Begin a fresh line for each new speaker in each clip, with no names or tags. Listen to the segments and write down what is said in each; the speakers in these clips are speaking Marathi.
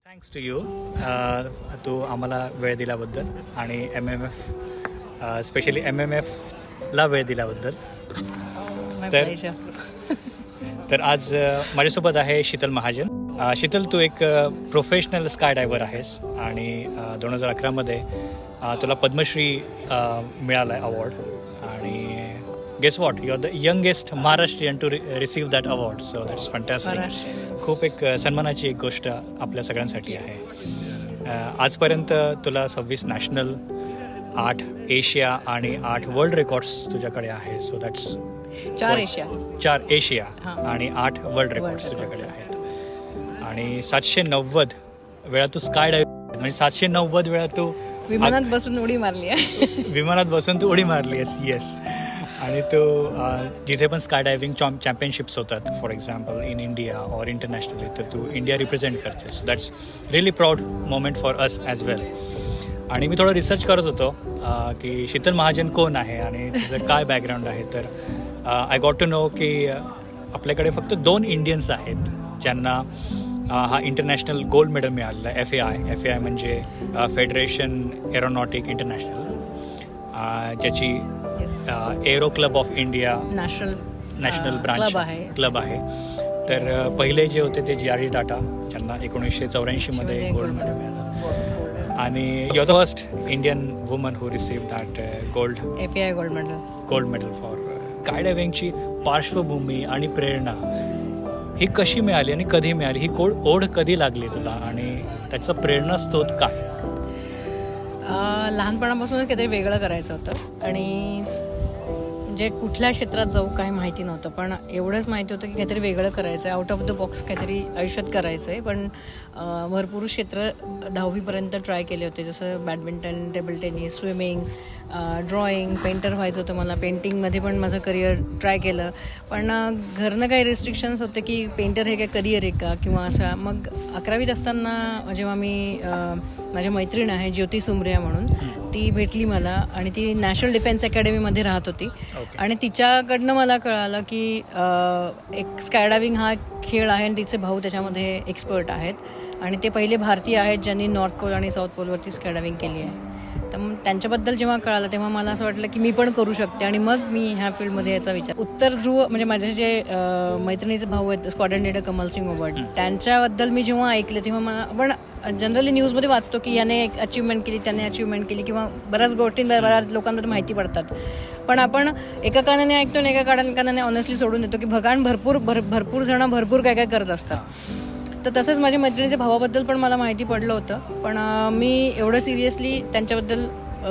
Thanks to you. तू आम्हाला वेळ दिल्याबद्दल आणि MMF स्पेशली MMFला वेळ दिल्याबद्दल. तर आज माझ्यासोबत आहे शीतल महाजन. शीतल, तू एक प्रोफेशनल स्काय डायव्हर आहेस आणि 2011मध्ये तुला पद्मश्री मिळाला आहे अवॉर्ड. आणि guess what, you are the youngest Maharashtrian to receive that award. So that's fantastic. खूप एक सन्मानाची एक गोष्ट आपल्या सगळ्यांसाठी आहे. आजपर्यंत तुला 26 नॅशनल, 8 एशिया आणि 8 वर्ल्ड रेकॉर्ड्स तुझ्याकडे आहे. सो दॅट्स 4 एशिया आणि 8 वर्ल्ड रेकॉर्ड्स तुझ्याकडे आहेत. आणि 790 वेळा तू स्काय डायव्हिंग, म्हणजे 790 वेळा तू
विमानात बसून उडी मारली आहे.
विमानात बसून तू उडी मारली आहेस. येस. आणि तो जिथे पण स्काय डायव्हिंग चॅम्पियनशिप्स होतात, फॉर एक्झाम्पल इन इंडिया और इंटरनॅशनली, तर तू इंडिया रिप्रेझेंट करते. So that's really proud moment for us as well. आणि मी थोडं रिसर्च करत होतो की शीतल महाजन कोण आहे आणि तिचं काय बॅकग्राऊंड आहे. तर आय गॉट टू नो की आपल्याकडे फक्त 2 इंडियन्स आहेत ज्यांना हा इंटरनॅशनल गोल्ड मेडल मिळालेला आहे. FAI म्हणजे फेडरेशन एरोनॉटिक इंटरनॅशनल, ज्याची arrow club of India national branch club आहे. तर पहिले जे होते ते GRE टाटा, ज्यांना 1984मध्ये गोल्ड मेडल मिळालं. आणि you are the first Indian woman who receive that
FAI
gold medal for sky डायव्हिंगची पार्श्वभूमी आणि प्रेरणा ही कशी मिळाली आणि कधी मिळाली? ही ओढ कधी लागली तुला आणि त्याचा प्रेरणास्त्रोत काय?
लहानपणापासूनच काहीतरी वेगळं करायचं होतं आणि म्हणजे कुठल्या क्षेत्रात जाऊ काही माहिती नव्हतं, पण एवढंच माहिती होतं की काहीतरी वेगळं करायचं आहे, आउट ऑफ द बॉक्स काहीतरी आयुष्यात करायचं आहे. पण भरपूर क्षेत्र 10वीपर्यंत ट्राय केले होते, जसं badminton, table tennis, swimming, drawing, painter व्हायचं होतं मला. पेंटिंगमध्ये पण माझं करिअर ट्राय केलं, पण घरनं काही रिस्ट्रिक्शन्स होते की पेंटर हे काय करिअर आहे का किंवा असं. मग 11वीत असताना जेव्हा मी माझी मैत्रीण आहे ज्योती सुमरिया म्हणून, ती भेटली मला आणि ती नॅशनल डिफेन्स अकॅडमीमध्ये राहत होती. आणि तिच्याकडनं मला कळालं की एक स्काय डायव्हिंग हा खेळ आहे आणि तिचे भाऊ त्याच्यामध्ये एक्सपर्ट आहेत आणि ते पहिले भारतीय आहेत ज्यांनी नॉर्थ पोल आणि साऊथ पोलवरती स्काय डायव्हिंग केली आहे. तर मग त्यांच्याबद्दल जेव्हा कळालं तेव्हा मला असं वाटलं की मी पण करू शकते आणि मग मी ह्या फील्डमध्ये याचा विचार. उत्तर ध्रुव म्हणजे माझे जे मैत्रिणीचे भाऊ आहेत स्क्वॉड्रन लीडर कमल सिंग ओबट, त्यांच्याबद्दल मी जेव्हा ऐकलं तेव्हा मला, पण जनरली न्यूजमध्ये वाचतो की याने एक अचिव्हमेंट केली, त्याने अचिव्हमेंट केली किंवा बऱ्याच गोष्टी बऱ्याच लोकांमध्ये माहिती पडतात, पण आपण एका कानाने ऐकतो आणि एका कानाने ऑनेस्टली सोडून देतो की भगवान भरपूर जण भरपूर काय काय करत असतात. तर तसंच माझ्या मैत्रिणीच्या भावाबद्दल पण मला माहिती पडलं होतं, पण मी एवढं सिरियसली त्यांच्याबद्दल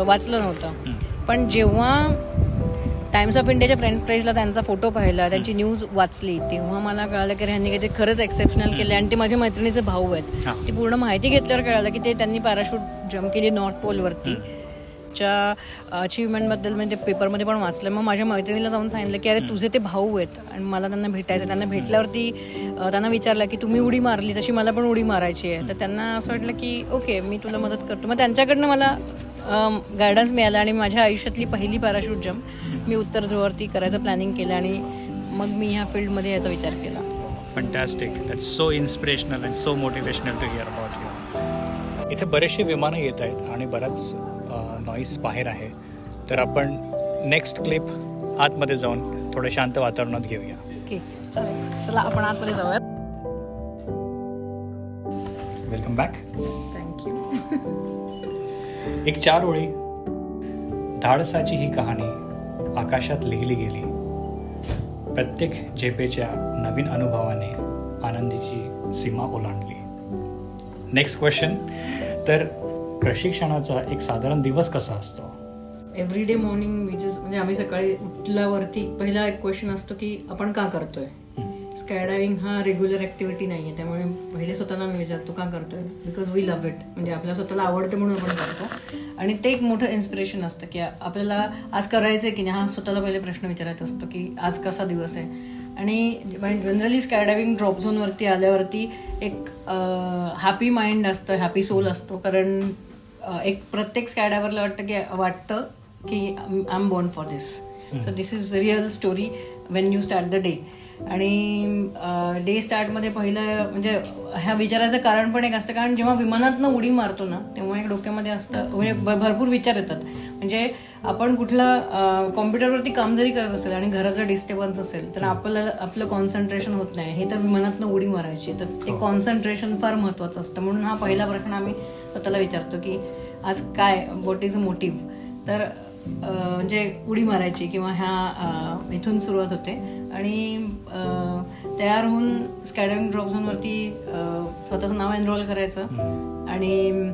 वाचलं नव्हतं. पण जेव्हा टाइम्स ऑफ इंडियाच्या फ्रंट पेजला त्यांचा फोटो पाहिला, त्यांची न्यूज वाचली, तेव्हा मला कळालं की ह्यांनी काहीतरी खरंच एक्सेप्शनल केलं. आणि ते माझे मैत्रिणीचे भाऊ आहेत. ती पूर्ण माहिती घेतल्यावर कळालं की त्यांनी पॅराशूट जम्प केली नॉर्थ पोलवरती. च्या अचिव्हमेंटबद्दल म्हणजे पेपरमध्ये पण वाचलं. मग माझ्या मैत्रिणीला जाऊन सांगितलं की अरे तुझे ते भाऊ आहेत आणि मला त्यांना भेटायचं. त्यांना भेटल्यावरती त्यांना विचारलं की तुम्ही उडी मारली तशी मला पण उडी मारायची आहे. तर त्यांना असं वाटलं की ओके मी तुला मदत करतो. मग त्यांच्याकडनं मला गायडन्स मिळालं आणि माझ्या आयुष्यातली पहिली पॅराशूट जम्प मी उत्तर ध्रुवावरती करायचं प्लॅनिंग केलं आणि मग मी ह्या फील्डमध्ये याचा विचार केला.
Fantastic. That's so inspirational and so motivational to hear about you. इथे बरेचसे विमानं येत आहेत आणि बराच नॉईस बाहेर आहे. तर आपण नेक्स्ट क्लिप आतमध्ये जाऊन थोडं शांत वातावरणात घेऊया.
ओके चालेल, चला आपण आतमध्ये जाऊयात.
Welcome back.
थँक्यू.
एक 4 ओळी. धाडसाची ही कहाणी आकाशात लिहिली गेली. प्रत्येक झेपेच्या नवीन अनुभवाने आनंदीची सीमा ओलांडली. Next question. तर प्रशिक्षणाचा एक साधारण दिवस कसा असतो?
एव्हरीडे मॉर्निंग म्हणजे आम्ही सकाळी उठल्यावरती पहिला एक क्वेश्चन असतो की आपण का करतोय. स्काय डायव्हिंग हा रेग्युलर ऍक्टिव्हिटी नाही आहे, त्यामुळे पहिले स्वतःला मी विचारतो का करतोय. बिकॉज वी लव्ह इट, म्हणजे आपल्या स्वतःला आवडते म्हणून आपण करतो. आणि ते एक मोठं इन्स्पिरेशन असतं की आपल्याला आज करायचं आहे की नाही, हा स्वतःला पहिले प्रश्न विचारायचा असतो की आज कसा दिवस आहे. आणि जनरली स्काय डायव्हिंग ड्रॉप झोनवरती आल्यावरती एक हॅपी माइंड असतं, हॅपी सोल असतो. कारण एक प्रत्येक स्काय डायव्हरला वाटतं की I am born for this. So this is real story when you start the day. आणि डे स्टार्टमध्ये पहिलं म्हणजे ह्या विचाराचं कारण पण एक असतं, कारण जेव्हा विमानातनं उडी मारतो ना तेव्हा एक डोक्यामध्ये असतं, म्हणजे भरपूर विचार येतात. म्हणजे आपण कुठलं कॉम्प्युटरवरती काम जरी करत असेल आणि घराचं डिस्टर्बन्स असेल तर आपलं कॉन्सन्ट्रेशन होत नाही. हे तर विमानातनं उडी मारायची, तर ते कॉन्सन्ट्रेशन फार महत्त्वाचं असतं. म्हणून हा पहिला प्रश्न आम्ही स्वतःला विचारतो की आज काय, व्हॉट इज अ मोटिव्ह. तर म्हणजे उडी मारायची किंवा ह्या इथून सुरुवात होते. आणि तयार होऊन स्कायडायव्हिंग ड्रॉप झोनवरती स्वतःचं नाव एनरोल करायचं आणि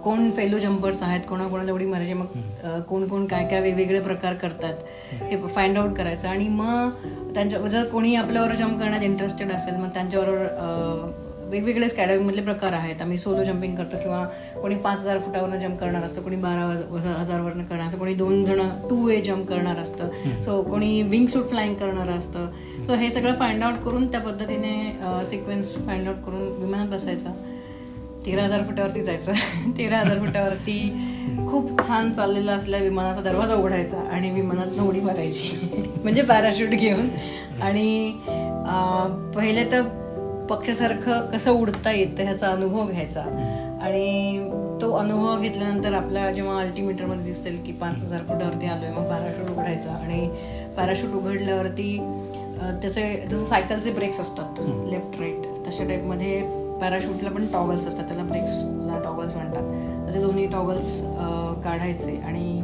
कोण फेलो जम्पर्स आहेत, कोणाकोणाला उडी मारायची, मग कोण कोण काय काय वेगवेगळे प्रकार करतात हे फाइंड आउट करायचं. आणि मग त्यांच्या जर कोणी आपल्यावर जम्प करण्यात इंटरेस्टेड असेल मग त्यांच्याबरोबर वेगवेगळे स्कायडायव्हिंगमधले प्रकार आहेत. आम्ही सोलो जम्पिंग करतो किंवा कोणी 5,000 फुटावरनं जम्प करणार असतं, कोणी 12,000वरनं करणार असतं, कोणी 2 जण 2 वे जम्प करणार असतं, सो कोणी विंग सूट फ्लाइंग करणार असतं. सो हे सगळं फाइंड आउट करून त्या पद्धतीने सिक्वेन्स फाइंड आउट करून विमानात बसायचा. 13,000 फुटावरती जायचं. 13,000 फुटावरती खूप छान चाललेला असलेल्या विमानाचा दरवाजा उघडायचा आणि विमानातनं उडी मारायची म्हणजे पॅराशूट घेऊन. आणि पहिले तर पक्षासारखं कसं उडता येतं ह्याचा अनुभव घ्यायचा. आणि तो अनुभव घेतल्यानंतर आपल्या जेव्हा अल्टिमीटरमध्ये दिसेल की 5,000 फुटावरती आलोय, मग पॅराशूट उघडायचा. आणि पॅराशूट उघडल्यावरती जसं सायकलचे ब्रेक्स असतात लेफ्ट राईट, तशा टाईपमध्ये पॅराशूटला पण टॉगल्स असतात, त्याला ब्रेक्सला टॉगल्स म्हणतात. तर ते दोन्ही टॉगल्स काढायचे आणि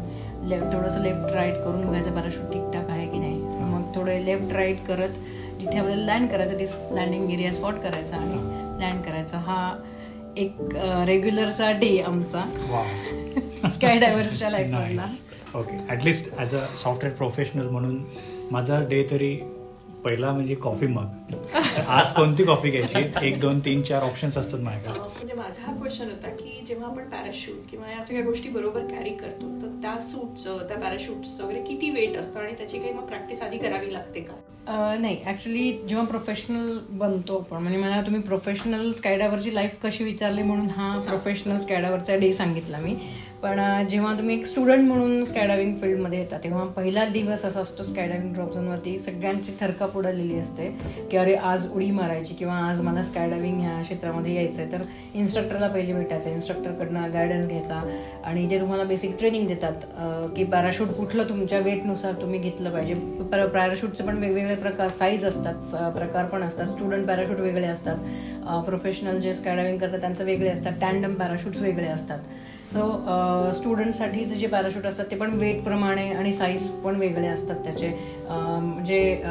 थोडंसं लेफ्ट राईट करून बघायचं पॅराशूट ठीकठाक आहे की नाही. मग थोडं लेफ्ट राईट करत जिथे आपल्याला लँड करायचं ते लँडिंग एरिया स्पॉट करायचा आणि लँड करायचा. हा एक रेग्युलरचा डे आमचा स्काय डायव्हर्सच्या लाईफमधला.
Okay, at least as a software professional म्हणून माझा डे तरी पहिला म्हणजे कॉफी मग. आज कोणती कॉफी घ्यायची, 1, 2, 3, 4 ऑप्शन्स असतात माझ्याकडे.
म्हणजे माझा हा क्वेश्चन होता की जेव्हा आपण पॅराशूट किंवा या सगळ्या गोष्टी बरोबर कॅरी करतो तर त्या सूटचं, त्या पॅराशूटचं वगैरे किती वेट असतं आणि त्याची काही मग प्रॅक्टिस आधी करावी लागते का?
नाही, ॲक्च्युली जेव्हा प्रोफेशनल बनतो आपण, म्हणजे मला तुम्ही प्रोफेशनल स्कायडायव्हरची लाईफ कशी विचारली म्हणून हा प्रोफेशनल स्कायडायव्हरचा डे सांगितला मी. पण जेव्हा तुम्ही एक स्टुडंट म्हणून स्कायडायव्हिंग फील्डमध्ये येता तेव्हा पहिला दिवस असा असतो स्कायडायव्हिंग ड्रॉप झोनवरती सगळ्यांची थरकाप उडालेली असते की अरे आज उडी मारायची किंवा आज मला स्कायडायव्हिंग ह्या क्षेत्रामध्ये यायचं आहे. तर इन्स्ट्रक्टरला पहिले भेटायचं, इन्स्ट्रक्टरकडनं गायडन्स घ्यायचा आणि ते तुम्हाला बेसिक ट्रेनिंग देतात की पॅराशूट कुठलं तुमच्या वेटनुसार तुम्ही घेतलं पाहिजे. पॅराशूटचे पण वेगवेगळे प्रकार, साईज असतात, प्रकार पण असतात. स्टुडंट पॅराशूट वेगळे असतात, प्रोफेशनल जे स्कायडायव्हिंग करतात त्यांचं वेगळे असतात, टँडम पॅराशूट्स वेगळे असतात. सो स्टुडंटसाठीचे जे पॅराशूट असतात ते पण वेटप्रमाणे आणि साईज पण वेगळे असतात त्याचे. म्हणजे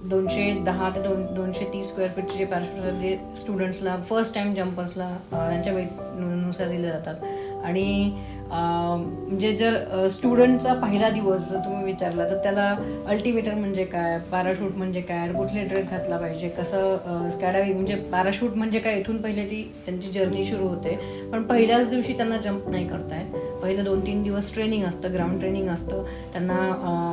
210 ते 230 स्क्वेअर फीटचे जे पॅराशूट असतात ते स्टुडंट्सला, फर्स्ट टाइम जम्पर्सला त्यांच्या वेटनुसार दिले जातात. आणि म्हणजे जर स्टुडंटचा पहिला दिवस जर तुम्ही विचारला तर त्याला अल्टिमेटर म्हणजे काय, पॅराशूट म्हणजे काय, कुठले ड्रेस घातला पाहिजे, कसं स्कायडायव्हिंग म्हणजे पॅराशूट म्हणजे काय, इथून पहिले ती त्यांची जर्नी सुरू होते. पण पहिल्याच दिवशी त्यांना जम्प नाही करतायत. पहिलं 2-3 दिवस ट्रेनिंग असतं, ग्राउंड ट्रेनिंग असतं त्यांना.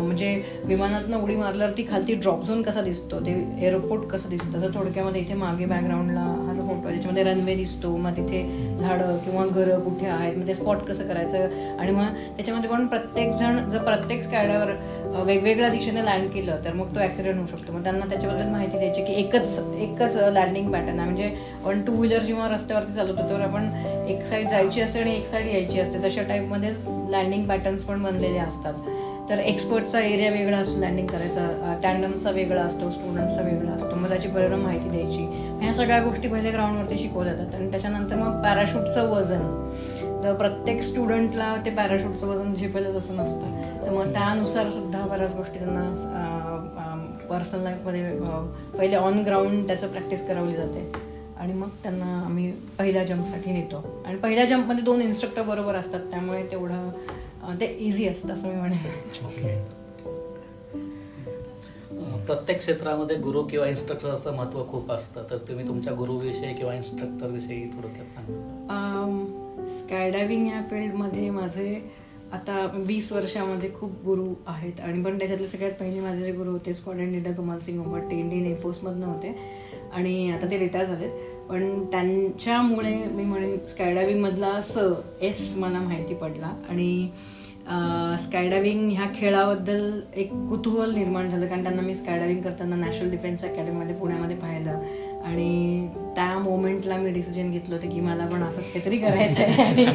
म्हणजे विमानातनं उडी मारल्यावरती खालती ड्रॉप झोन कसा दिसतो, ते एअरपोर्ट कसं दिसतं, तर थोडक्यामध्ये इथे मागे बॅकग्राऊंडला हा जो फोटो आहे त्याच्यामध्ये रनवे दिसतो, मग तिथे झाडं किंवा घरं कुठे आहेत, मग ते स्पॉट कसं करायचं. आणि मग त्याच्यामध्ये पण प्रत्येक जण जर प्रत्येक स्कायडायव्हर वेगवेगळ्या दिशेने लँड केलं तर मग तो ॲक्सिडेंट होऊ शकतो. मग त्यांना त्याच्याबद्दल माहिती द्यायची की एकच लँडिंग पॅटर्न आहे. म्हणजे आपण 2 व्हीलर जेव्हा रस्त्यावरती चालवतो तर आपण एक साईड जायची असते आणि एक साईड यायची असते, तशा टाईपमध्येच लँडिंग पॅटर्न्स पण बनलेले असतात. तर एक्सपर्टचा एरिया वेगळा असतो लँडिंग करायचा, टँडमचा वेगळा असतो, स्टुडंटचा वेगळा असतो. मग त्याची पूर्ण माहिती द्यायची. ह्या सगळ्या गोष्टी पहिले ग्राउंडवरती शिकवल्या जातात. आणि त्याच्यानंतर मग पॅराशूटचं वजन, तर प्रत्येक स्टुडंटला ते पॅराशूटचं वजन झेपेलच असं नसतं. तर मग त्यानुसार सुद्धा बऱ्याच गोष्टी त्यांना पर्सनल लाईफमध्ये पहिले ऑन ग्राउंड त्याचं प्रॅक्टिस करावली जाते. आणि मग त्यांना आम्ही पहिल्या जम्पसाठी नेतो. आणि पहिल्या जम्पमध्ये 2 इन्स्ट्रक्टर बरोबर असतात, त्यामुळे तेवढं ते इझी असतं असं मी म्हणेन.
ओके.
प्रत्येक क्षेत्रामध्ये गुरु किंवा इन्स्ट्रक्टरचं महत्त्व खूप असतं, तर तुम्ही तुमच्या गुरुविषयी किंवा इन्स्ट्रक्टरविषयी थोडक्यात सांगा.
स्कायडायव्हिंग या फील्डमध्ये माझे आता 20 वर्षामध्ये खूप गुरु आहेत. आणि पण त्याच्यातले सगळ्यात पहिले माझे जे गुरु होते स्क्वॉड्रन लीडर कमाल सिंग उंबरटे, इंडियन एअरफोर्समधनं होते आणि आता ते रिटायर झालेत. पण त्यांच्यामुळे मी म्हणेन स्कायडायव्हिंगमधला एस मला माहिती पडला. आणि स्कायडायव्हिंग ह्या खेळाबद्दल एक कुतूहल निर्माण झालं, कारण त्यांना मी स्कायडायव्हिंग करताना नॅशनल डिफेन्स अकॅडमीमध्ये पुण्यामध्ये पाहिलं आणि त्या मोमेंटला मी डिसिजन घेतलं होतं की मला पण असं काहीतरी करायचं आहे आणि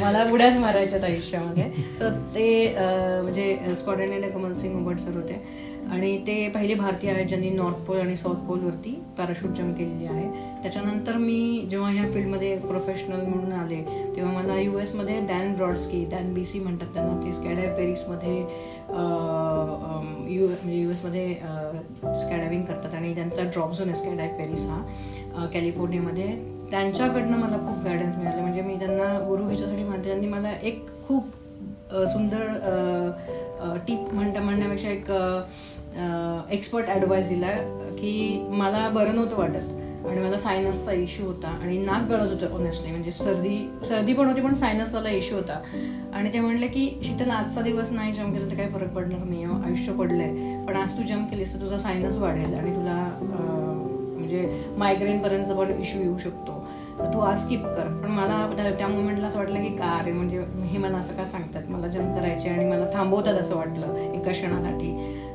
मला उड्याच मारायच्यात आयुष्यामध्ये. सो ते म्हणजे स्क्वॉड्रन कमल सिंग उबट सर होते आणि ते पहिले भारतीय आहेत ज्यांनी नॉर्थ पोल आणि साऊथ पोलवरती पॅराशूट जम्प केलेली आहे. त्याच्यानंतर मी जेव्हा ह्या फील्डमध्ये प्रोफेशनल म्हणून आले तेव्हा मला US मध्ये डॅन ब्रॉडस्की, डॅन BC म्हणतात त्यांना, ते स्कायडायव्ह पॅरिसमध्ये म्हणजे US मध्ये स्कायडायव्हिंग करतात आणि त्यांचा ड्रॉप झोन आहे स्कायडायव्ह पॅरिस हा कॅलिफोर्नियामध्ये. त्यांच्याकडनं मला खूप गायडन्स मिळाले. म्हणजे मी त्यांना गुरु ह्याच्यासाठी मानते, त्यांनी मला एक खूप सुंदर टीप म्हणण्यापेक्षा एक एक्सपर्ट ॲडवाईस दिला की मला बरं नव्हतं वाटत आणि मला सायनसचा इश्यू होता आणि नाक गळत होतं ऑनेस्टली, म्हणजे सर्दी पण होती पण सायनसचा इश्यू होता. आणि ते म्हणले की शीतल आजचा दिवस नाही जम्प केलं तर काही फरक पडणार नाही, आयुष्य पडलंय, पण आज तू जम्प केलीस तर तुझा सायनस वाढेल आणि तुला म्हणजे मायग्रेनपर्यंत पण इश्यू येऊ शकतो, तर तू आज स्किप कर. पण मला त्या मोमेंटला असं वाटलं की का रे, म्हणजे हे मला असं का सांगतात, मला जम्प करायचे आणि मला थांबवतात असं वाटलं एका क्षणासाठी.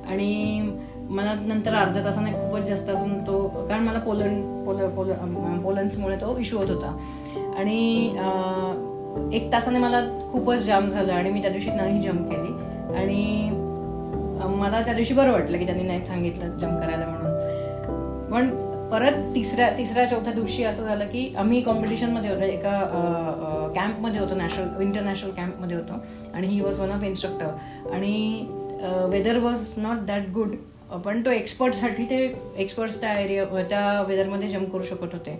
आणि मला नंतर अर्ध्या तासाने खूपच जास्त अजून तो, कारण मला पोलन्समुळे तो इश्यू होत होता आणि 1 तासाने मला खूपच जाम झालं आणि मी त्या दिवशी नाही जम्प केली आणि मला त्या दिवशी बरं वाटलं की त्यांनी नाही सांगितलं जम्प करायला म्हणून. पण परत तिसऱ्या चौथ्या दिवशी असं झालं की आम्ही कॉम्पिटिशनमध्ये होतो, एका कॅम्पमध्ये होतो, इंटरनॅशनल कॅम्पमध्ये होतो आणि he was one of instructor आणि weather was not that good, पण तो एक्सपर्ट्ससाठी ते एक्सपर्ट्स त्या वेदरमध्ये जम्प करू शकत होते.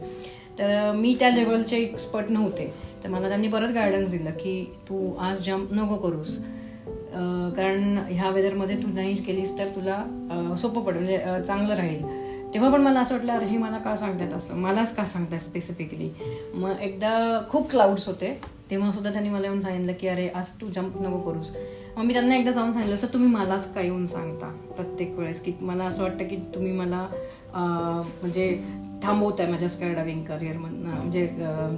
तर मी त्या लेवलचे एक्सपर्ट नव्हते, तर मला त्यांनी परत गायडन्स दिलं की तू आज जम्प नको करूस, कारण ह्या वेदरमध्ये तू नाही केलीस तर तुला सोपं पडेल, म्हणजे चांगलं राहील. तेव्हा पण मला असं वाटलं अरे हे मला का सांगतात, असं मलाच का सांगतात स्पेसिफिकली. मग एकदा खूप क्लाउड्स होते तेव्हा सुद्धा त्यांनी मला येऊन सांगितलं की अरे आज तू जम्प नको करूस. मग मी त्यांना एकदा जाऊन सांगितलं सर तुम्ही मलाच का येऊन सांगता प्रत्येक वेळेस, की मला असं वाटतं की तुम्ही मला म्हणजे थांबवताय माझ्या स्कायडायव्हिंग करिअरमधनं, म्हणजे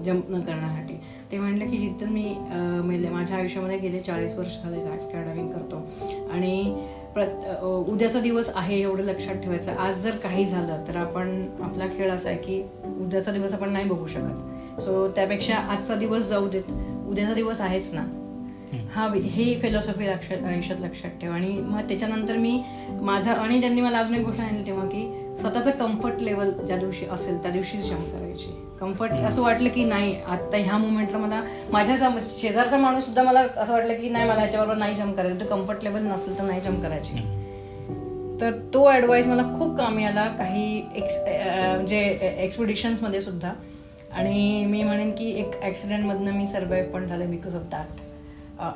जम्प न करण्यासाठी. ते म्हणले की जिथं मी माझ्या आयुष्यामध्ये गेले 40 वर्ष झाले स्कायडायव्हिंग करतो आणि उद्याचा दिवस आहे एवढं लक्षात ठेवायचं. आज जर काही झालं तर आपला खेळ असा आहे की उद्याचा दिवस आपण नाही बघू शकत, सो त्यापेक्षा आजचा दिवस जाऊ देत, उद्याचा दिवस आहेच ना. ही फिलॉसॉफी आयुष्यात लक्षात ठेवा. आणि मग त्याच्यानंतर मी आणि त्यांनी मला अजून एक गोष्ट सांगितली तेव्हा की स्वतःचं कम्फर्ट लेवल ज्या दिवशी असेल त्या दिवशीच जम्प करायची. कम्फर्ट असं वाटलं की नाही आता ह्या मोमेंटला मला माझ्या शेजारचा माणूस सुद्धा मला असं वाटलं की नाही मला ह्याच्याबरोबर नाही जम्प करायचं, तर कम्फर्ट लेवल नसेल तर नाही जम्प करायची. तर तो ॲडवाईस मला खूप कामी आला काही म्हणजे एक्सपिडिशन्समध्ये सुद्धा. आणि मी म्हणेन की एक ॲक्सिडेंटमधनं मी सर्वाईव्ह पण झाले because of that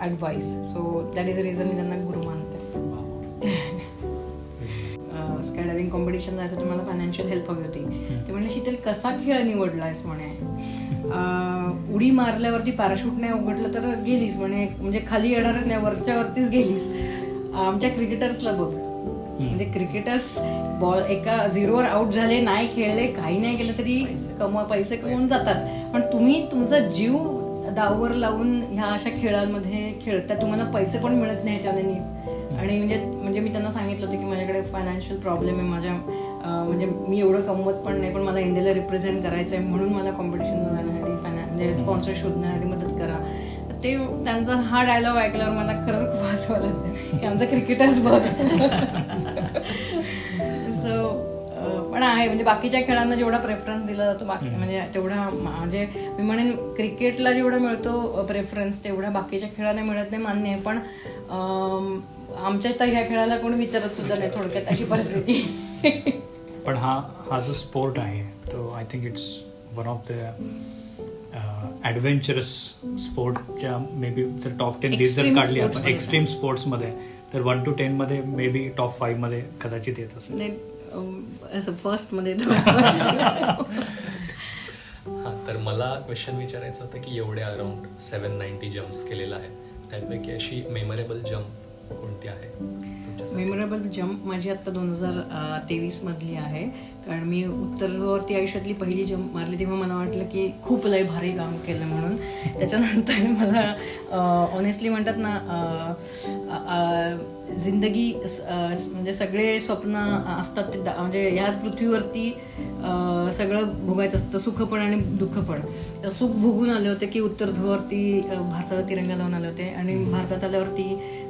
advice. So that is a reason मी त्यांना गुरु मानते. स्कायडायव्हिंग कॉम्पिटिशन जायचं तर मला फायनान्शियल हेल्प हवी होती. ते म्हणले शीतल कसा खेळ निवडलायस म्हणे, उडी मारल्यावरती पॅराशूट नाही उघडलं तर गेलीस म्हणजे खाली येणारच नाही, वरतीच गेलीस. आमच्या क्रिकेटर्सला बघ, म्हणजे क्रिकेटर्स बॉल एका 0वर आउट झाले, नाही खेळले, काही नाही केलं तरी पैसे कमवून जातात. पण तुम्ही तुमचा जीव दावावर लावून ह्या अशा खेळांमध्ये खेळता, तुम्हाला पैसे पण मिळत नाही ह्याच्याने. आणि म्हणजे मी त्यांना सांगितलं होतं की माझ्याकडे फायनान्शियल प्रॉब्लेम आहे, माझ्या म्हणजे मी एवढं कमवत पण नाही, पण मला इंडियाला रिप्रेझेंट करायचं आहे, म्हणून मला कॉम्पिटिशनला जाण्यासाठी म्हणजे स्पॉन्सर शोधण्यासाठी मदत करा. ते त्यांचा हा डायलॉग ऐकल्यावर मला खरंच खूप हसू आलं की आमचा क्रिकेटर्स बघ. सो पण आहे म्हणजे बाकीच्या खेळांना जेवढा प्रेफरन्स दिला जातो बाकी म्हणजे तेवढा म्हणजे मी म्हणेन क्रिकेटला जेवढा मिळतो प्रेफरन्स तेवढा बाकीच्या खेळांना मिळत नाही, मान्य आहे. पण आमच्या तर ह्या खेळाला कोणी विचारत सुद्धा नाही थोडक्यात अशी परिस्थिती.
पण हा जो स्पोर्ट आहे तो I think it's one of the adventurous स्पोर्टच्या मे बी जर टॉप 10 लिस्ट जर काढली आपण एक्स्ट्रीम स्पोर्ट्समध्ये तर 1 to 10 मध्ये मे बी टॉप 5 मध्ये कदाचित येत असेल.
असं फर्स्टमध्ये
हां, तर मला क्वेश्चन विचारायचं होतं की एवढे अराउंड 790 जम्प्स केलेला आहे, त्यापैकी अशी मेमोरेबल जम्प कोणती आहे तुमच्यासाठी?
मेमोरेबल जम्प माझी आत्ता 2023 मधली आहे, कारण मी उत्तर ध्रुवावरती आयुष्यातली पहिली जम्प मारली तेव्हा मला वाटलं की खूप लय भारी काम केलं म्हणून. त्याच्यानंतर मला ऑनेस्टली म्हणतात ना, जिंदगी म्हणजे सगळे स्वप्न असतात ते म्हणजे ह्याच पृथ्वीवरती सगळं भोगायचं असतं, सुख पण आणि दुःख पण. सुख भोगून आले होते की उत्तर ध्रुवावरती भारताचा तिरंगा लावून आले होते, आणि भारतात आल्यावरती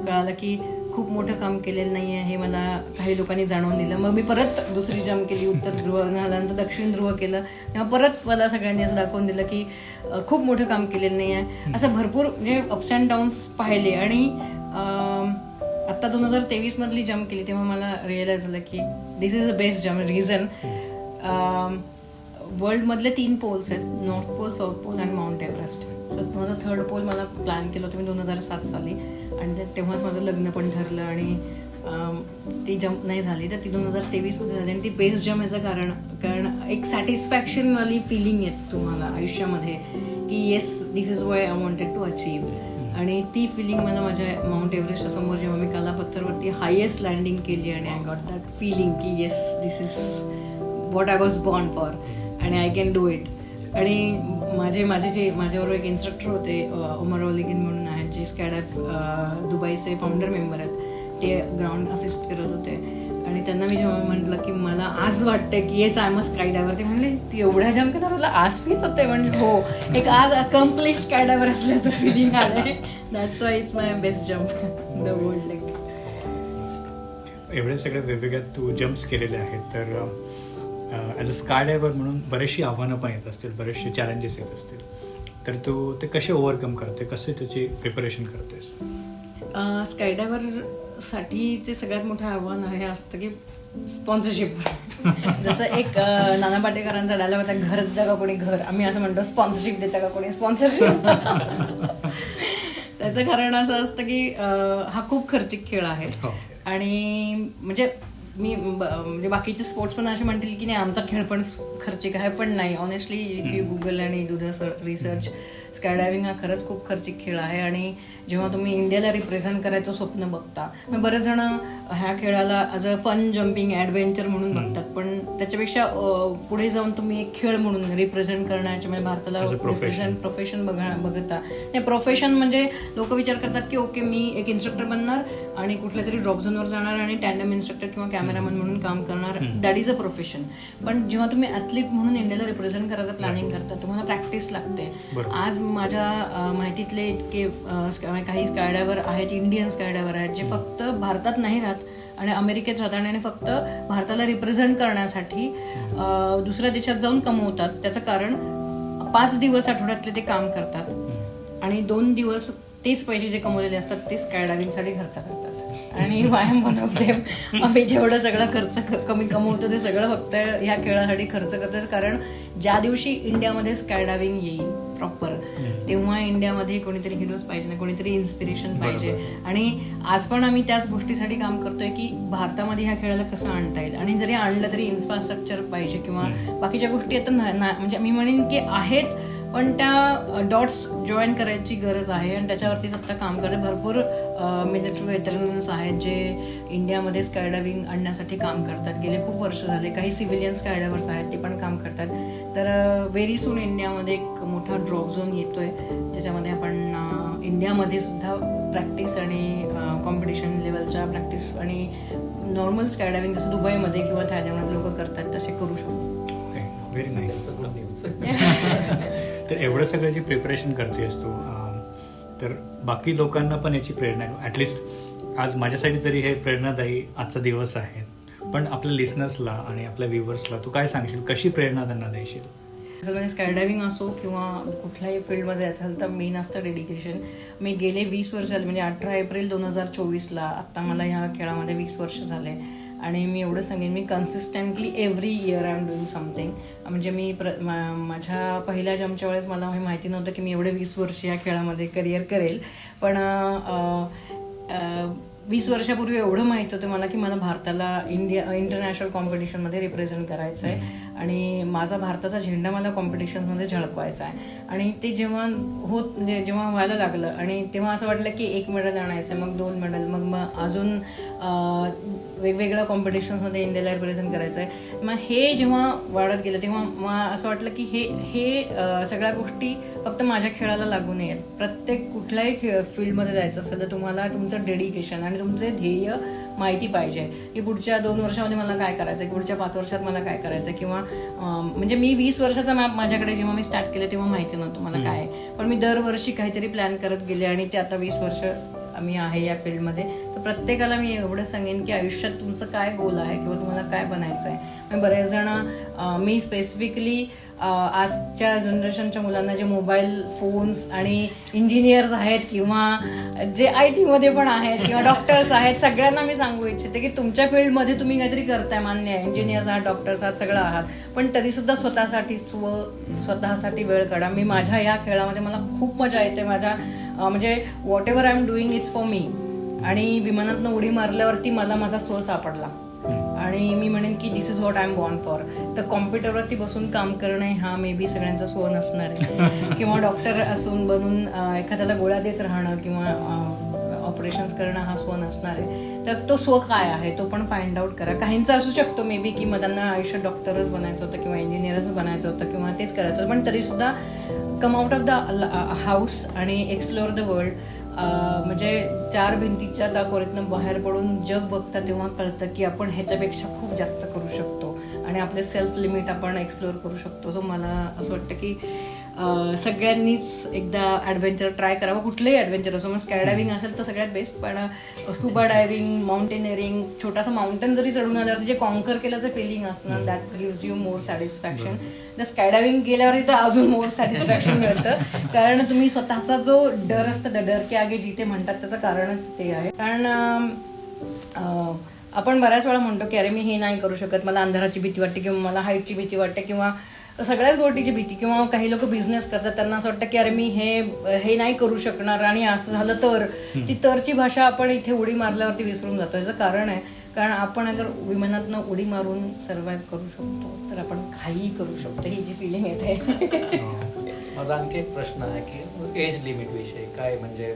कळालं की खूप मोठं काम केलेलं नाही आहे हे मला काही लोकांनी जाणवून दिलं. मग मी परत दुसरी जम्प केली, उत्तर ध्रुव आल्यानंतर दक्षिण ध्रुव केलं, तेव्हा परत मला सगळ्यांनी असं दाखवून दिलं की खूप मोठं काम केलेलं नाही आहे. असं भरपूर म्हणजे अप्स अँड डाऊन्स पाहिले, आणि आत्ता 2023 मधली जम्प केली तेव्हा मला रिअलाइज झालं की this is a best jump. Reason वर्ल्डमधले 3 पोल्स आहेत, नॉर्थ पोल, साऊथ पोल आणि माउंट एव्हरेस्ट. सो माझा 3rd पोल मला प्लॅन केलं होतं मी 2007 साली, आणि तेव्हाच माझं लग्न पण ठरलं, आणि ती जम्प नाही झाली तर ती 2023 मध्ये झाली. आणि ती बेस्ट जम्प याचं कारण एक सॅटिस्फॅक्शनवाली फिलिंग येते तुम्हाला आयुष्यामध्ये की yes this is why I wanted to achieve. आणि ती फिलिंग मला माझ्या माउंट एव्हरेस्टच्या समोर जेव्हा मी कालापत्थरवरती हायेस्ट लँडिंग केली, आणि आय गॉट दॅट फिलिंग की yes this is what I was born for आणि आय कॅन डू इट. आणि माझ्याबरोबर एक इन्स्ट्रक्टर होते, उमर ओलिगिन म्हणून आहेत, जे स्कायडायव्ह दुबईचे फाउंडर मेंबर आहेत, ते ग्राउंड असिस्ट करत होते. आणि त्यांना मी जेव्हा म्हटलं की मला आज वाटतंय की येस आय एम अ स्कायडायव्हर, ते म्हणले तू एवढ्या जम्प केला तुला आज फील होतंय? म्हणजे हो, एक आज अकम्प्लिश स्कायडायव्हर असल्याचं फिलिंग आलंय. That's why it's my best jump the world. Like
एवढ्या सगळ्या वेगवेगळ्या तू जम्प्स केलेले आहेत, तर ॲज अ स्काय डायव्हर म्हणून बरेचशी आव्हानं पण येत असतील, बरेचसे चॅलेंजेस येत असतील, तर तू ते कसे ओव्हरकम करते, कसे त्याची प्रिपरेशन करतेस?
स्कायडायव्हरसाठीचे सगळ्यात मोठं आव्हान हे असतं की स्पॉन्सरशिप. जसं एक नाना पाटेकरांचा डायलॉग होता, घर देतं का कोणी घर, आम्ही असं म्हणतो स्पॉन्सरशिप देतं का कोणी स्पॉन्सरशिप. त्याचं कारण असं असतं की हा खूप खर्चिक खेळ आहे, आणि म्हणजे म्हणजे बाकीचे स्पोर्ट्स पण असे म्हणतील की नाही आमचा खेळ पण खर्चिक आहे, पण नाही. ऑनेस्टली इफ यू गुगल आणि डू द रिसर्च, स्कायडायव्हिंग हा खरंच खूप खर्चिक खेळ आहे. आणि जेव्हा तुम्ही इंडियाला रिप्रेझेंट करायचं स्वप्न बघता, मग बरेच जण ह्या खेळाला as a fun jumping adventure म्हणून बघतात, पण त्याच्यापेक्षा पुढे जाऊन तुम्ही एक खेळ म्हणून रिप्रेझेंट करण्याचे म्हणजे भारताला प्रोफेशन बघता. नाही, प्रोफेशन म्हणजे लोक विचार करतात की ओके मी एक इन्स्ट्रक्टर बनणार आणि कुठल्या तरी ड्रॉप झोनवर जाणार आणि टँडम इन्स्ट्रक्टर किंवा कॅमेरामॅन म्हणून काम करणार, दॅट इज अ प्रोफेशन. पण जेव्हा तुम्ही ॲथलीट म्हणून इंडियाला रिप्रेझेंट करायचं प्लॅनिंग करता, तुम्हाला प्रॅक्टिस लागते. आज माझ्या माहितीतले इतके काही स्कायडायव्हर आहेत, इंडियन स्कायडायव्हर आहेत, जे फक्त भारतात नाही राहत आणि अमेरिकेत राहतात आणि फक्त भारताला रिप्रेझेंट करण्यासाठी दुसऱ्या देशात जाऊन कमवतात. त्याचं कारण 5 दिवस आठवड्यातले ते काम करतात आणि 2 दिवस तेच पैसे जे कमवलेले असतात ते स्कायडायव्हिंगसाठी खर्च करतात. आणि I am one of them. आम्ही जेवढं सगळं खर्च कमी कमवतो ते सगळं फक्त ह्या खेळासाठी खर्च करतात, कारण ज्या दिवशी इंडियामध्ये स्कायडायव्हिंग येईल प्रॉपर, तेव्हा इंडियामध्ये कोणीतरी हिरोज पाहिजे ना, कोणीतरी इन्स्पिरेशन पाहिजे. आणि आज पण आम्ही त्याच गोष्टीसाठी काम करतोय की भारतामध्ये ह्या खेळाला कसं आणता येईल. आणि जरी आणलं तरी इन्फ्रास्ट्रक्चर पाहिजे किंवा बाकीच्या गोष्टी आता म्हणजे मी म्हणेन की आहेत, पण त्या डॉट्स जॉईन करायची गरज आहे आणि त्याच्यावरतीच आत्ता काम करते. भरपूर मिलिटरी वेटरन्स आहेत जे इंडियामध्ये स्कायडायव्हिंग आणण्यासाठी काम करतात, गेले खूप वर्ष झाले. काही सिव्हिलियन स्कायडायव्हर्स आहेत ते पण काम करतात. तर व्हेरी सून इंडियामध्ये एक मोठा ड्रॉप झोन येतोय, ज्याच्यामध्ये आपण इंडियामध्ये सुद्धा प्रॅक्टिस आणि कॉम्पिटिशन लेवलच्या प्रॅक्टिस आणि नॉर्मल स्कायडायव्हिंग जसं दुबईमध्ये किंवा थायलंडमध्ये लोक करतात तसे करू शकतो.
Very nice. तर एवढं सगळं जी प्रिपरेशन करतेस तू, तर बाकी लोकांना पण याची प्रेरणा आहे. ॲटलिस्ट आज माझ्यासाठी तरी हे प्रेरणादायी आजचा दिवस आहे, पण आपल्या लिसनर्सला आणि आपल्या व्ह्युअर्सला तू काय सांगशील, कशी प्रेरणा त्यांना द्यायशील?
म्हणजे स्कायडायव्हिंग असो किंवा कुठल्याही फील्डमध्ये असेल तर मेन असतं डेडिकेशन. मी गेले 20 वर्ष झाले, म्हणजे 18 एप्रिल 2024ला आत्ता मला ह्या खेळामध्ये 20 वर्ष झाले. आणि मी एवढं सांगेन, मी consistently every year I am doing something. म्हणजे मी माझ्या पहिल्या जम्पच्या वेळेस मला हे माहिती नव्हतं की मी एवढे 20 वर्ष या खेळामध्ये करिअर करेल, पण 20 वर्षापूर्वी एवढं माहीत होतं मला की मला भारताला इंटरनॅशनल कॉम्पिटिशनमध्ये रिप्रेझेंट करायचं आहे आणि माझा भारताचा झेंडा मला कॉम्पिटिशनमध्ये झळकवायचा आहे. आणि ते जेव्हा म्हणजे जेव्हा व्हायला लागलं आणि तेव्हा असं वाटलं की 1 मेडल आणायचं, मग 2 मेडल, मग अजून वेगवेगळ्या कॉम्पिटिशन्समध्ये इंडियाला रिप्रेझेंट करायचं आहे. मग हे जेव्हा वाढत गेलं तेव्हा मला असं वाटलं की हे सगळ्या गोष्टी फक्त माझ्या खेळाला लागू नयेत. प्रत्येक कुठल्याही फील्डमध्ये जायचं असेल तर तुम्हाला तुमचं डेडिकेशन आणि तुमचे ध्येय माहिती पाहिजे की पुढच्या 2 वर्षामध्ये मला काय करायचं, पुढच्या 5 वर्षात मला काय करायचं. किंवा म्हणजे मी 20 वर्षाचा मॅप माझ्याकडे जेव्हा मी स्टार्ट केलं तेव्हा माहिती नव्हतं मला काय, पण मी दरवर्षी काहीतरी प्लॅन करत गेले आणि ते आता 20 वर्ष मी आहे या फील्डमध्ये. तर प्रत्येकाला मी एवढं सांगेन की आयुष्यात तुमचं काय गोल आहे किंवा तुम्हाला काय बनायचं आहे. बरेच जण मी स्पेसिफिकली आजच्या जनरेशनच्या मुलांना जे मोबाईल फोन्स आणि इंजिनियर्स आहेत किंवा जे IT मध्ये पण आहेत किंवा डॉक्टर्स आहेत, सगळ्यांना मी सांगू इच्छिते की तुमच्या फील्डमध्ये तुम्ही काहीतरी करताय, मान्य आहे, इंजिनियर्स आहात, डॉक्टर्स आहात, सगळं आहात, पण तरीसुद्धा स्वतःसाठी वेळ काढा. मी माझ्या या खेळामध्ये मला खूप मजा येते. माझ्या म्हणजे what ever I am doing it's for me. आणि विमानातनं उडी मारल्यावरती मला माझा स्व सापडला आणि मी म्हणेन की this is what I am born for. तर कॉम्प्युटरवरती बसून काम करणे हा मे बी सगळ्यांचा स्व नसणार आहे किंवा डॉक्टर असून बनून एखाद्याला गोळ्या देत राहणं किंवा ऑपरेशन्स करणं हा स्व नसणार आहे. तर तो स्व काय आहे तो पण फाइंड आउट करा. काहींचा असू शकतो मे बी की मग त्यांना आयुष्यात डॉक्टरच बनायचं होतं किंवा इंजिनियरच बनायचं होतं किंवा तेच करायचं होतं, पण तरीसुद्धा come out of the house आणि एक्सप्लोअर द वर्ल्ड. म्हणजे 4 भिंतीच्या चाकोरीतनं बाहेर पडून जग बघता तेव्हा कळतं की आपण ह्याच्यापेक्षा खूप जास्त करू शकतो आणि आपले सेल्फ लिमिट आपण एक्सप्लोअर करू शकतो. सो मला असं वाटतं की सगळ्यांनीच एकदा ॲडव्हेंचर ट्राय करावं, कुठलंही ॲडव्हेंचर असो. मग स्काय डायव्हिंग असेल तर सगळ्यात बेस्ट, पण स्कुबा डायव्हिंग, माउंटेनिअरिंग, छोटासा माउंटेन जरी चढून आल्यावरती जे कॉन्कर केल्याचं फिलिंग असणार, that gives you more satisfaction. तर स्काय डायव्हिंग गेल्यावरती तर अजून मोर सॅटिस्फॅक्शन मिळतं, कारण तुम्ही स्वतःचा जो डर असतं, डर के आगे जीते म्हणतात, त्याचं कारणच ते आहे. कारण आपण बऱ्याच वेळा म्हणतो की अरे मी हे नाही करू शकत, मला अंधाराची भीती वाटते किंवा मला हाईटची भीती वाटते किंवा सगळ्याच गोष्टीची भीती, किंवा काही लोक बिझनेस करतात त्यांना असं वाटतं की अरे मी हे नाही करू शकणार आणि असं झालं तर. ती तरची भाषा आपण इथे उडी मारल्यावरती विसरून जातो. याचं कारण आहे कारण आपण अगर विमानातनं उडी मारून सर्व्हाइव्ह करू शकतो तर आपण काहीही करू शकतो, ही जी फिलिंग येते.
माझा आणखी एक प्रश्न आहे की एज लिमिट विषयी काय, म्हणजे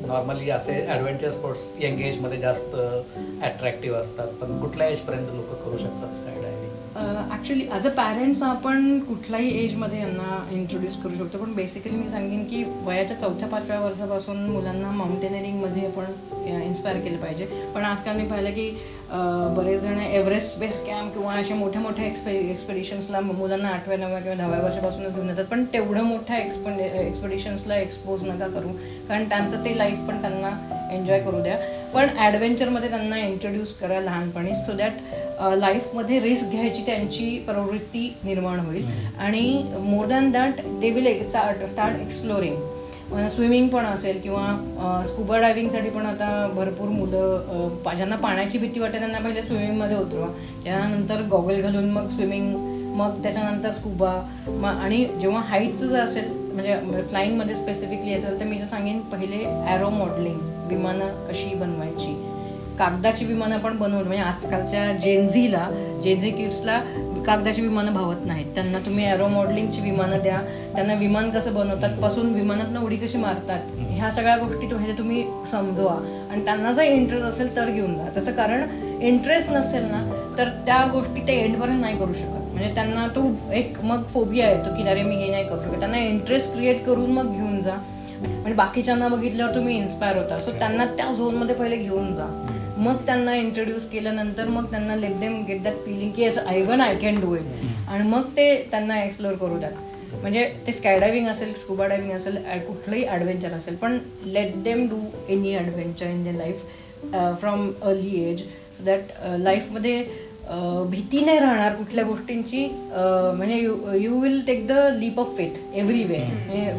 नॉर्मली असे ॲडव्हेंचर स्पोर्ट्स यंग एजमध्ये जास्त अट्रॅक्टिव्ह असतात, पण कुठल्या एजपर्यंत लोक करू शकतात sky diving?
Actually as a parents आपण कुठल्याही एजमध्ये यांना इंट्रोड्यूस करू शकतो, पण बेसिकली मी सांगेन की वयाच्या 4-5व्या वर्षापासून मुलांना माउंटेनिअरिंगमध्ये आपण इन्स्पायर केलं पाहिजे. पण आजकाल मी पाहिलं की बरेच जण एव्हरेस्ट बेस कॅम्प किंवा अशा मोठ्या मोठ्या एक्सपेडिशन्सला मुलांना 8व्या 9व्या किंवा 10व्या वर्षापासूनच घेऊन येतात, पण तेवढं मोठ्या एक्सपेडिशन्सला एक्सपोज नका करू, कारण त्यांचं ते लाईफ पण त्यांना एन्जॉय करू द्या. पण ॲडव्हेंचरमध्ये त्यांना इंट्रोड्यूस करा लहानपणी, सो दॅट लाईफमध्ये रिस्क घ्यायची त्यांची प्रवृत्ती निर्माण होईल. आणि more than that they will start exploring. Swimming पण असेल किंवा स्कुबा डायव्हिंगसाठी पण आता भरपूर मुलं ज्यांना पाण्याची भीती वाटते त्यांना पहिले स्विमिंगमध्ये उतरवा, त्यानंतर गॉगल घालून मग स्विमिंग, मग त्याच्यानंतर स्कुबा. आणि जेव्हा हाईटचं जर असेल म्हणजे फ्लाईंगमध्ये स्पेसिफिकली असेल तर मी तर सांगेन पहिले ॲरो मॉडेलिंग, विमानं कशी बनवायची, कागदाची विमानं पण बनवून, म्हणजे आजकालच्या जेनझी किड्सला कागदाची विमानं भावत नाहीत, त्यांना तुम्ही ॲरो मॉडेलिंगची विमानं द्या, त्यांना विमान कसं बनवतात पासून विमानातनं उडी कशी मारतात ह्या सगळ्या गोष्टी तुम्ही समजवा. आणि त्यांना जर इंटरेस्ट असेल तर घेऊन जा. त्याचं कारण इंटरेस्ट नसेल ना तर त्या गोष्टी ते एंडपर्यंत नाही करू शकत, म्हणजे त्यांना तो एक मग फोबिया येतो की अरे मी हे नाही करू शकत. त्यांना इंटरेस्ट क्रिएट करून मग घेऊन जा, म्हणजे बाकीच्यांना बघितल्यावर तुम्ही इन्स्पायर होता. सो त्यांना त्या झोनमध्ये पहिले घेऊन जा, मग त्यांना इंट्रोड्यूस केल्यानंतर मग त्यांना let them get that feeling की as even I can do it, आणि मग ते त्यांना एक्सप्लोअर करू द्या. म्हणजे ते स्काय डायव्हिंग असेल, स्कुबा डायव्हिंग असेल, कुठलंही ॲडव्हेंचर असेल, पण let them do any adventure in the life from early age, so that लाईफमध्ये भीती नाही राहणार कुठल्या गोष्टींची. म्हणजे you will take the leap of faith every way,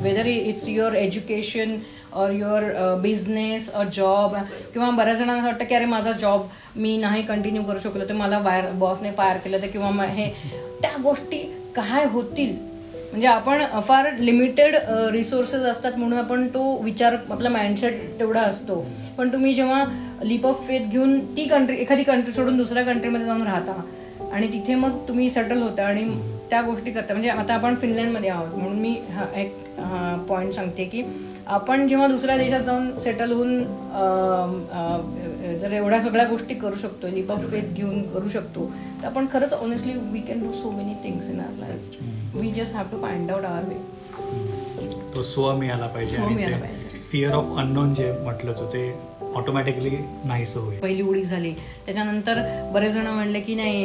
whether it's your education और युअर बिझनेस और जॉब. किंवा बऱ्याच जणांना वाटतं की अरे माझा जॉब मी नाही कंटिन्यू करू शकलो तर मला बॉसने फायर केलं तर, किंवा हे त्या गोष्टी काय होतील म्हणजे आपण फार लिमिटेड रिसोर्सेस असतात म्हणून आपण तो विचार आपला माइंडसेट तेवढा असतो. पण तुम्ही जेव्हा लीप ऑफ फेथ घेऊन एखादी कंट्री सोडून दुसऱ्या कंट्रीमध्ये जाऊन राहता आणि तिथे मग तुम्ही सेटल होता आणि त्या गोष्टी करता. म्हणजे आता आपण फिनलँडमध्ये आहोत म्हणून मी एक पॉईंट सांगते की आपण जेव्हा दुसऱ्या देशात जाऊन सेटल होऊन जर एवढ्या सगळ्या गोष्टी करू शकतो, लीप ऑफ फेथ घेऊन करू शकतो, तर आपण खरंच honestly we can do so many things in our life. We just have to find out our way.
तो स्व मिळाला पाहिजे
स्व मिळाला
आणि
पाहिजे.
फिअर ऑफ अननोन जे म्हटलं होतं ते ऑटोमॅटिकली नाहीसं होईल.
पहिली उडी झाली त्याच्यानंतर बरेच जण म्हणले की नाही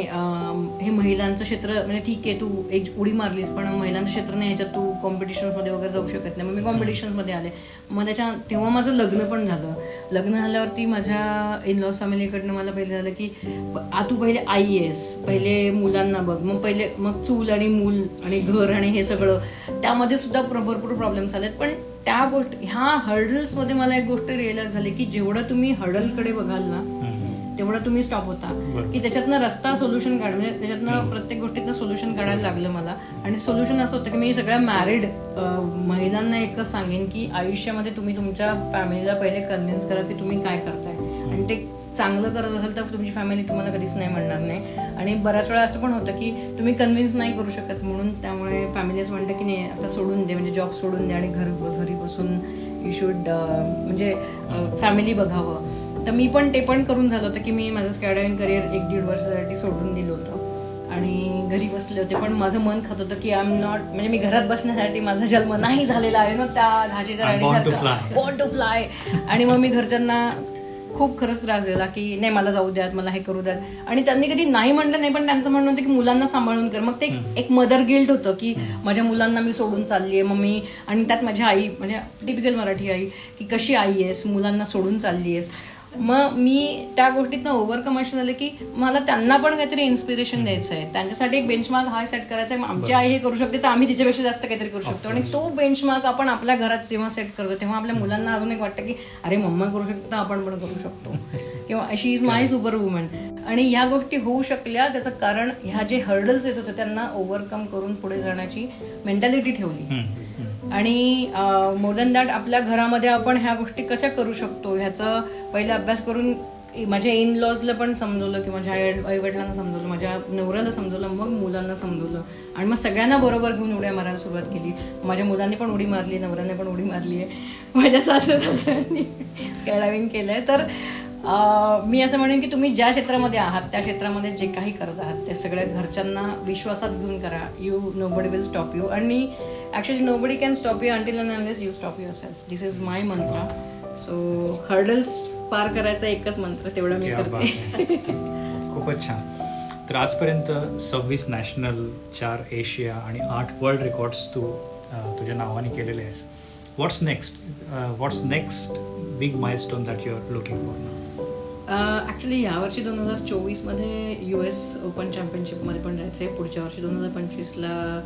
हे महिलांचं क्षेत्र, म्हणजे ठीक आहे तू एक उडी मारलीस पण महिलांचं क्षेत्र नाही, ह्याच्यात तू कॉम्पिटिशन्समध्ये वगैरे जाऊ शकत नाही. मग मी कॉम्पिटिशन्समध्ये आले. मग तेव्हा माझं लग्न पण झालं. लग्न झाल्यावरती माझ्या इनलॉज फॅमिलीकडनं मला पहिले झालं की तू पहिले आई आहेस, पहिले मुलांना बघ, मग चूल आणि मूल आणि घर आणि हे सगळं, त्यामध्ये सुद्धा भरपूर प्रॉब्लेम्स आलेत. पण त्या गोष्टी ह्या हर्डल्समध्ये मला एक गोष्ट रिअलाइज झाली की जेवढं तुम्ही हर्डलकडे बघाल ना तेवढं तुम्ही स्टॉप होता. की त्याच्यातनं रस्ता सोल्युशन काढ, म्हणजे त्याच्यातनं प्रत्येक गोष्टीतनं सोल्युशन काढायला लागलं मला. आणि सोल्युशन असं होतं की मी सगळ्या मॅरिड महिलांना एकच सांगेन की आयुष्यामध्ये तुम्ही तुमच्या फॅमिलीला पहिले कन्व्हिन्स करा की तुम्ही काय करताय आणि ते चांगलं करत असेल तर तुमची फॅमिली तुम्हाला कधीच नाही म्हणणार नाही. आणि बऱ्याच वेळा असं पण होतं की तुम्ही कन्व्हिन्स नाही करू शकत म्हणून त्यामुळे फॅमिलीज म्हणतं की नाही आता सोडून दे, म्हणजे जॉब सोडून दे आणि घरी बसून यू शुड म्हणजे फॅमिली बघावं. तर मी पण ते पण करून झालं होतं की मी माझं स्कायडायव्हिंग करिअर 1-1.5 वर्षासाठी सोडून दिलं होतं आणि घरी बसले होते. पण माझं मन खात होतं की आय एम नॉट, म्हणजे मी घरात बसण्यासाठी माझा जन्म नाही झालेला आहे ना त्या झाशीच्या राणीसारखा, बॉर्न टू फ्लाय. आणि मग मी घरच्यांना खूप खरंच त्रास दिला की नाही मला जाऊ द्यात, मला हे करू द्यात. आणि त्यांनी कधी नाही म्हटलं नाही, पण त्यांचं म्हणणं होतं की मुलांना सांभाळून कर. मग ते एक मदर गिल्ट होतं की माझ्या मुलांना मी सोडून चालली आहे मम्मी. आणि त्यात माझी आई, म्हणजे टिपिकल मराठी आई, की कशी आई आहेस, मुलांना सोडून चालली आहेस. मग मी त्या गोष्टीतनं ओव्हरकम असे झाले की मला त्यांना पण काहीतरी इन्स्पिरेशन द्यायचं आहे, त्यांच्यासाठी एक बेंचमार्क हा सेट करायचा आहे. आमची आई हे करू शकते तर आम्ही तिच्यापेक्षा जास्त काहीतरी करू शकतो. आणि तो बेंचमार्क आपण आपल्या घरात जेव्हा सेट करतो तेव्हा आपल्या मुलांना अजून एक वाटतं की अरे मम्मा करू शकतो तर आपण पण करू शकतो, किंवा शी इज माय सुपर वुमन. आणि ह्या गोष्टी होऊ शकल्या त्याचं कारण ह्या जे हर्डल्स येत होते त्यांना ओव्हरकम करून पुढे जाण्याची मेंटॅलिटी ठेवली. आणि मोर दॅन दॅट आपल्या घरामध्ये आपण ह्या गोष्टी कशा करू शकतो ह्याचा पहिले अभ्यास करून माझ्या इन लॉजला पण समजवलं की माझ्या आईवडिलांना समजवलं, माझ्या नवऱ्याला समजवलं, मग मुलांना समजवलं आणि मग सगळ्यांना बरोबर घेऊन उड्या मारायला सुरुवात केली. माझ्या मुलांनी पण उडी मारली, नवऱ्याने पण उडी मारली आहे, माझ्या सासूसासऱ्यांनी स्कायडायव्हिंग केलं आहे. तर मी असं म्हणेन की तुम्ही ज्या क्षेत्रामध्ये आहात त्या क्षेत्रामध्ये जे काही करत आहात ते सगळ्या घरच्यांना विश्वासात घेऊन करा. Nobody will stop you. आणि actually nobody can stop you until and unless you stop yourself. This is my mantra. So hurdles पार करायचा एकच मंत्र, तेवढं मी करते.
खूपच छान. तर आजपर्यंत 26 नॅशनल, 4 एशिया आणि 8 वर्ल्ड रेकॉर्ड्स तू तुझ्या नावाने केलेले आहेस. What's next big milestone that you are looking for now?
Actually यावर्षी 2024मध्ये US ओपन चॅम्पियनशिपमध्ये पण जायचं आहे. पुढच्या वर्षी 2025ला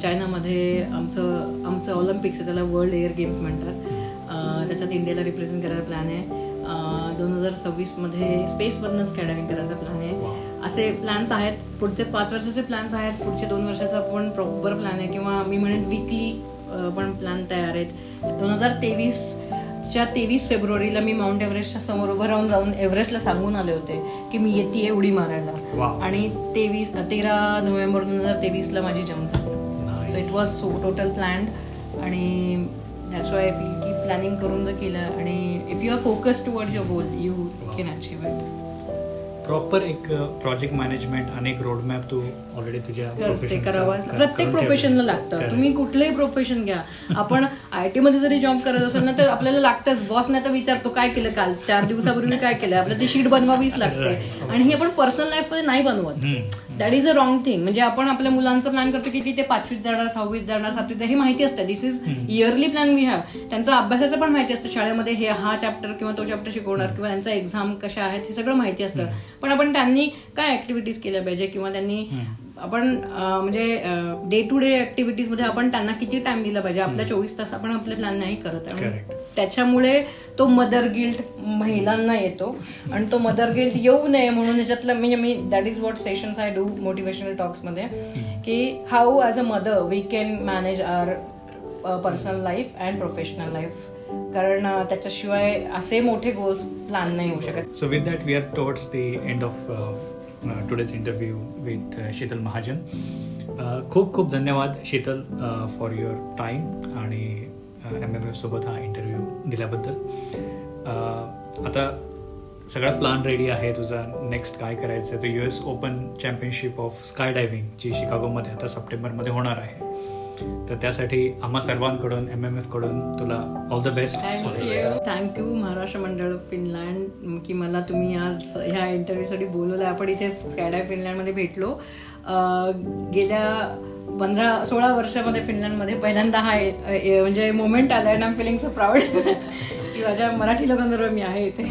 चायनामध्ये आमचं ऑलिम्पिक्स आहे, त्याला वर्ल्ड एअर गेम्स म्हणतात. त्याच्यात इंडियाला रिप्रेझेंट करायचा प्लॅन आहे. 2026मध्ये स्पेसमधनं स्कायडायव्हिंग करायचा प्लॅन आहे. असे प्लॅन्स आहेत. पुढचे 5 वर्षाचे प्लॅन्स आहेत. पुढचे 2 वर्षाचा पण प्रॉपर प्लॅन आहे, किंवा मी म्हणेन वीकली पण प्लॅन तयार आहेत. 2023च्या 23 फेब्रुवारीला मी माउंट एव्हरेस्टच्या समोर उभं राहून जाऊन एव्हरेस्टला सांगून आले होते की मी येते उडी मारायला. आणि 13 नोव्हेंबर 2023ला माझी जंप झाली. So it was so total planned. आणि दॅट्स वाय आय फील की प्लॅनिंग करून जर केलं आणि if you are focused towards your goal you can achieve it.
Proper एक प्रोजेक्ट मॅनेजमेंट आणि एक रोडमॅप तू ऑलरेडी तुझ्या
प्रत्येक प्रोफेशनला लागतं. तुम्ही कुठलंही प्रोफेशन घ्या. आपण IT मध्ये जरी जॉब करत असेल ना तर आपल्याला लागतंच. बॉस नाही तर विचारतो काय केलं काल, 4 दिवसापूर्वी काय केलं, आपल्याला ती शीट बनवावीच लागते. आणि ही आपण पर्सनल लाईफमध्ये नाही बनवत. That is a wrong thing. म्हणजे आपण आपल्या मुलांचं प्लॅन करतो की ते 5वीत जाणार, 6वीत जाणार, 7वीत, हे माहिती असतं. This is yearly plan we have. त्यांचं अभ्यासाचं पण माहिती असतं. शाळेमध्ये हा चॅप्टर किंवा तो चॅप्टर शिकवणार, किंवा त्यांचा एक्झाम कशा आहेत हे सगळं माहिती असतं. पण आपण त्यांनी काय ऍक्टिव्हिटीज केल्या पाहिजे, किंवा त्यांनी आपण म्हणजे डे टू डे ऍक्टिव्हिटीजमध्ये आपण त्यांना किती टाइम दिला पाहिजे. आपल्या 24 तास आपण आपले प्लॅन नाही करत. त्याच्यामुळे तो मदर गिल्ट महिलांना येतो आणि तो मदर गिल्ट येऊ नये म्हणून ह्याच्यातलं म्हणजे मी that is what sessions I do motivational टॉक्समध्ये की how as a mother we can manage our personal life and professional life, कारण त्याच्याशिवाय असे मोठे गोल्स प्लॅन नाही होऊ शकत.
So with that, we are towards the end of today's interview with Sheetal Mahajan. खूप खूप धन्यवाद शीतल फॉर युअर टाईम आणि MMF सोबत हा इंटरव्ह्यू दिल्याबद्दल. आता सगळा प्लॅन रेडी आहे तुझा, नेक्स्ट काय करायचं आहे? तर US open championship of sky diving जी शिकागोमध्ये आता सप्टेंबरमध्ये होणार आहे, तर त्यासाठी आम्हा सर्वांकडून MMF कडून तुला all the best.
Thank you Maharashtra मंडळ फिनलँड की मला तुम्ही आज ह्या इंटरव्ह्यूसाठी बोलवलं. आपण इथे स्कायडाय फिनलँडमध्ये भेटलो. गेल्या 15-16 वर्षामध्ये फिनलँडमध्ये पहिल्यांदा हा म्हणजे मोमेंट आला and I am feeling so proud की माझ्या मराठी लोकांबरोबर मी आहे इथे.